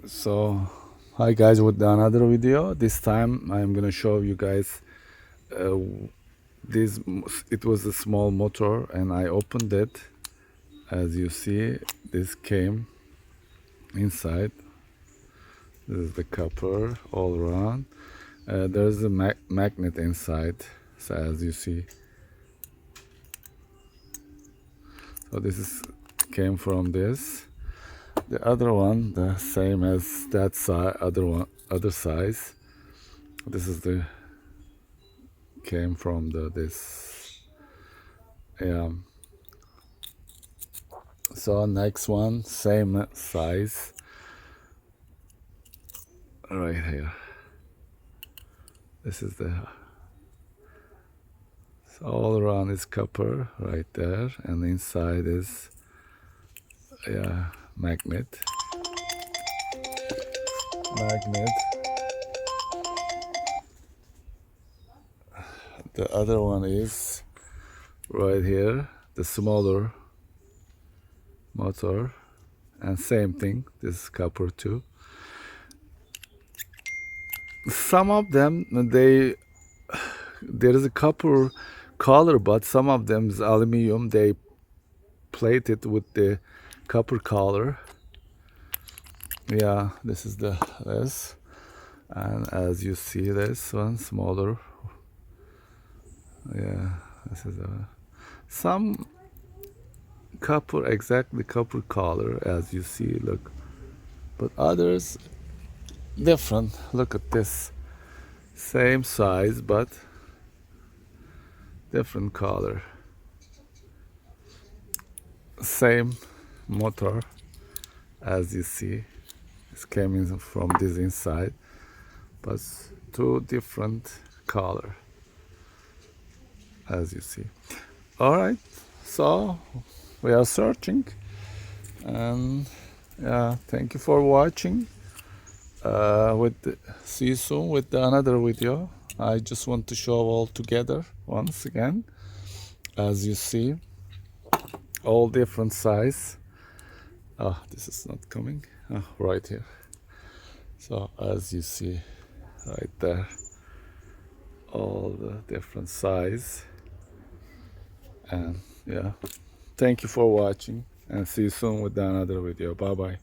So hi guys, with another video. This time I'm gonna show you guys uh, this. It was a small motor and I opened it. As you see, this came inside. This is the copper all around. There's a magnet inside, so as you see. So this is came from this. The other one, the same as that side, other size. This is the came from this. Yeah. So next one, same size, right here. This is the, so all around is copper right there, and inside is magnet. Magnet. The other one is right here, the smaller motor, and same thing. This is copper too. Some of them there is a copper color, but some of them is aluminum. They plate it with the copper color. Yeah, this is this, and as you see, this one smaller. Yeah, this is some copper, exactly copper color, as you see. Look, but others different. Look at this, same size but different color. Same motor, as you see. It's coming from this inside, but two different color, as you see. All right, so we are searching, and yeah, thank you for watching. See you soon with another video. I just want to show all together once again. As you see, all different size. This is not coming. Right here. So as you see right there, all the different size. And yeah, thank you for watching, and see you soon with another video. Bye bye.